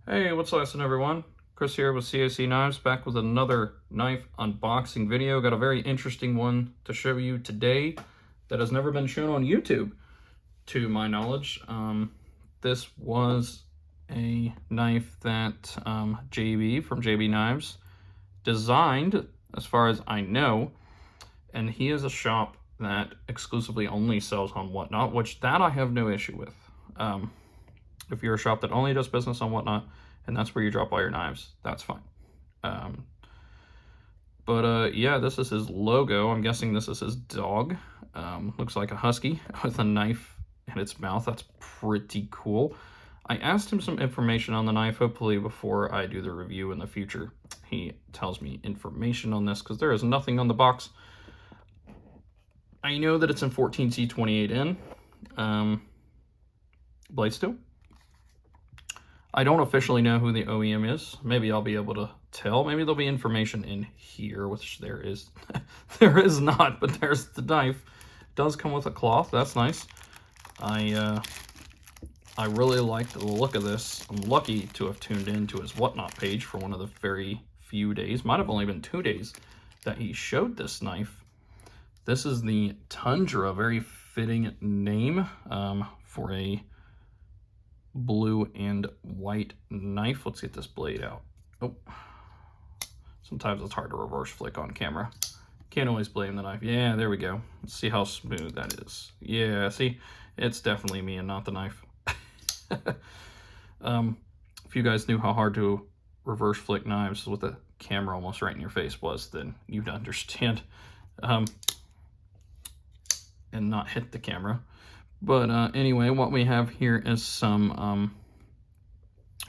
Hey, what's up, everyone? Chris here with CAC Knives, back with another knife unboxing video. Got a very interesting one to show you today that has never been shown on YouTube, to my knowledge. This was a knife that JB from JB Knives designed, as far as I know, and he is a shop that exclusively only sells on Whatnot, which that I have no issue with. If you're a shop that only does business on Whatnot, and that's where you drop all your knives, that's fine. Yeah, this is his logo. I'm guessing this is his dog. Looks like a husky with a knife in its mouth. That's pretty cool. I asked him some information on the knife. Hopefully before I do the review in the future, he tells me information on this, because there is nothing on the box. I know that it's in 14C28N. Blade steel. I don't officially know who the OEM is. Maybe I'll be able to tell. Maybe there'll be information in here, which there is. There is not, but there's the knife. It does come with a cloth. That's nice. I really like the look of this. I'm lucky to have tuned into his Whatnot page for one of the very few days. Might have only been 2 days that he showed this knife. This is the Tundra. Very fitting name for a blue and white knife. Let's get this blade out. Oh, sometimes it's hard to reverse flick on camera. Can't always blame the knife. Yeah, there we go. Let's see how smooth that is. Yeah, see, it's definitely me and not the knife. If you guys knew how hard to reverse flick knives with the camera almost right in your face was, then you'd understand and not hit the camera. But anyway, what we have here is some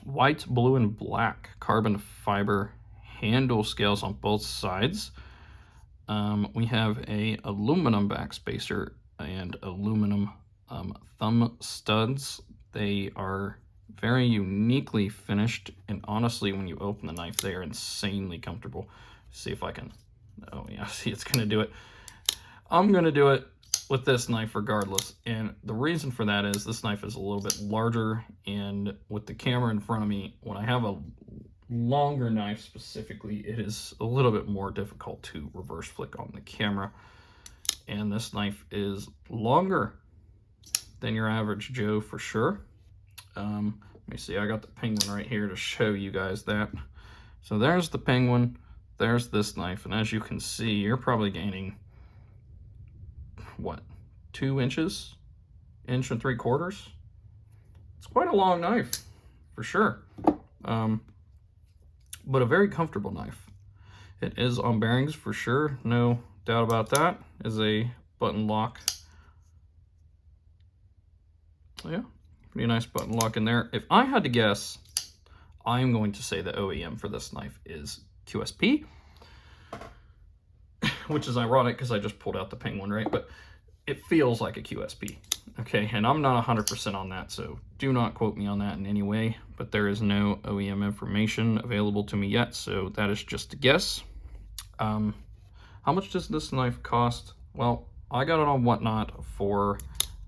white, blue, and black carbon fiber handle scales on both sides. We have a aluminum backspacer and aluminum thumb studs. They are very uniquely finished, and honestly, when you open the knife, they are insanely comfortable. See if I can, oh yeah, see, it's gonna do it. I'm gonna do it with this knife regardless, and the reason for that is this knife is a little bit larger, and with the camera in front of me, when I have a longer knife specifically, it is a little bit more difficult to reverse flick on the camera, and this knife is longer than your average Joe for sure. Let me see, I got the Penguin right here to show you guys that. So there's the Penguin, there's this knife, and as you can see, you're probably gaining, what, 2 inches, 1 3/4 inches. It's quite a long knife for sure, but a very comfortable knife. It is on bearings for sure, no doubt about that. Is a button lock. Yeah, pretty nice button lock in there. If I had to guess, I'm going to say the OEM for this knife is QSP, which is ironic because I just pulled out the Penguin, right? But it feels like a QSP, okay? And I'm not 100% on that, so do not quote me on that in any way, but there is no OEM information available to me yet, so that is just a guess. How much does this knife cost? Well, I got it on Whatnot for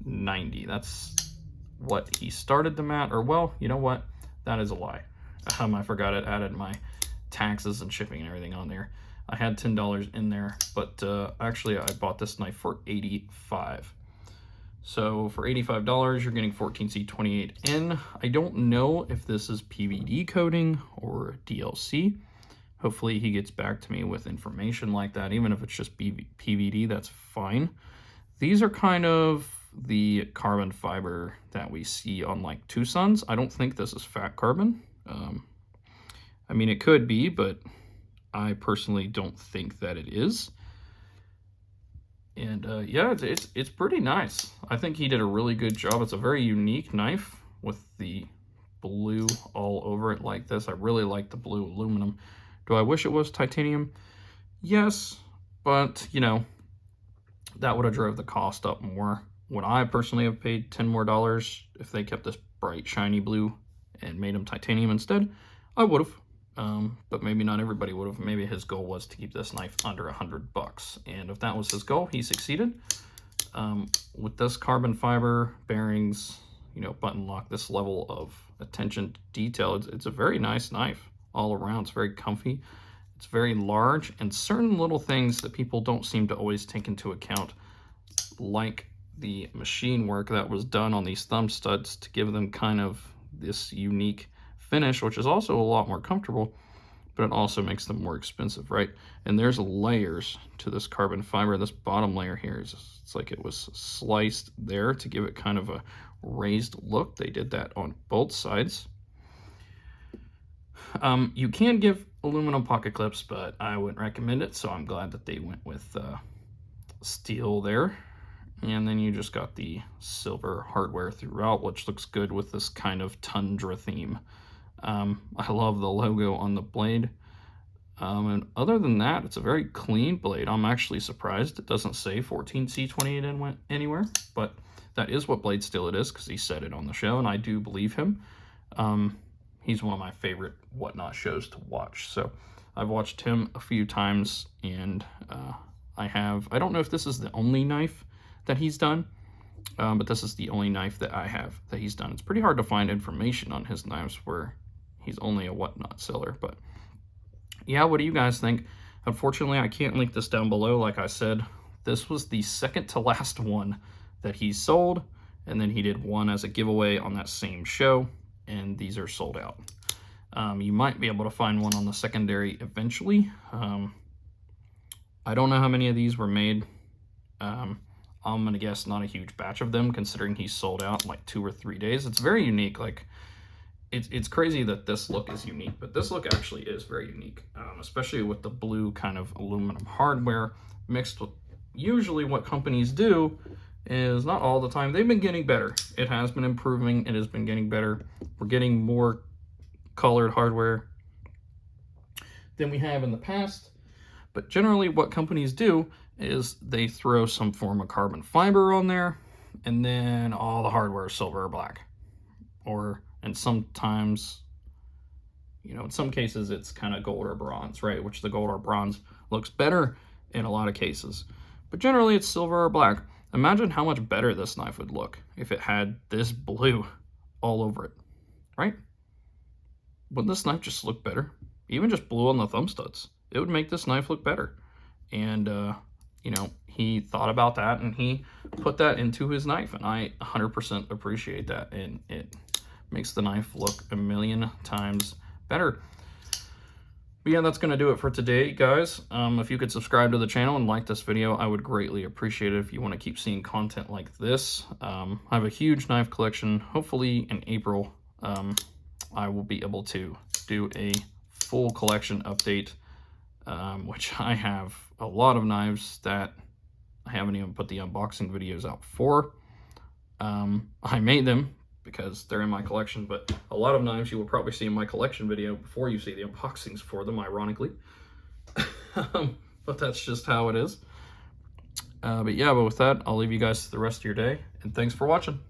$90. That's what he started them at, or well, you know what? That is a lie. I forgot it added my taxes and shipping and everything on there. I had $10 in there, but actually I bought this knife for $85. So for $85, you're getting 14C28N. I don't know if this is PVD coating or DLC. Hopefully he gets back to me with information like that. Even if it's just PVD, that's fine. These are kind of the carbon fiber that we see on like Tucson's. I don't think this is fat carbon. I mean, it could be, but I personally don't think that it is. And yeah, it's pretty nice. I think he did a really good job. It's a very unique knife with the blue all over it like this. I really like the blue aluminum. Do I wish it was titanium? Yes, but you know, that would have drove the cost up more. Would I personally have paid $10 more if they kept this bright shiny blue and made them titanium instead? I would have. But maybe not everybody would have. Maybe his goal was to keep this knife under $100, and if that was his goal, he succeeded. With this carbon fiber bearings you know, button lock, this level of attention to detail. It's a very nice knife all around. It's very comfy. It's very large, and certain little things that people don't seem to always take into account, like the machine work that was done on these thumb studs to give them kind of this unique finish, which is also a lot more comfortable, but it also makes them more expensive, right? And there's layers to this carbon fiber. This bottom layer here is, it's like it was sliced there to give it kind of a raised look. They did that on both sides. You can give aluminum pocket clips, but I wouldn't recommend it, so I'm glad that they went with steel there. And then you just got the silver hardware throughout, which looks good with this kind of tundra theme. I love the logo on the blade. And other than that, it's a very clean blade. I'm actually surprised it doesn't say 14C28 anywhere, but that is what blade steel it is, because he said it on the show, and I do believe him. He's one of my favorite Whatnot shows to watch. So I've watched him a few times, and I don't know if this is the only knife that he's done, but this is the only knife that I have that he's done. It's pretty hard to find information on his knives where he's only a Whatnot seller, but yeah, what do you guys think? Unfortunately, I can't link this down below. Like I said, this was the second to last one that he sold, and then he did one as a giveaway on that same show, and these are sold out. You might be able to find one on the secondary eventually. I don't know how many of these were made. I'm gonna guess not a huge batch of them, considering he sold out in like 2 or 3 days. It's very unique. Like, it's crazy that this look is unique, but this look actually is very unique, especially with the blue kind of aluminum hardware mixed with usually what companies do is, not all the time, they've been getting better. It has been improving. It has been getting better. We're getting more colored hardware than we have in the past, but generally what companies do is they throw some form of carbon fiber on there, and then all the hardware is silver or black, and sometimes, you know, in some cases it's kind of gold or bronze, right? Which the gold or bronze looks better in a lot of cases, but generally it's silver or black. Imagine how much better this knife would look if it had this blue all over it, right? Wouldn't this knife just look better? Even just blue on the thumb studs, it would make this knife look better. And you know, he thought about that and he put that into his knife, and I 100% appreciate that, and it makes the knife look a million times better. But yeah, that's going to do it for today, guys. If you could subscribe to the channel and like this video, I would greatly appreciate it if you want to keep seeing content like this. I have a huge knife collection. Hopefully in April, I will be able to do a full collection update, which I have a lot of knives that I haven't even put the unboxing videos out for. I made them because they're in my collection, but a lot of knives you will probably see in my collection video before you see the unboxings for them, ironically. But that's just how it is. But yeah, but with that, I'll leave you guys to the rest of your day, and thanks for watching.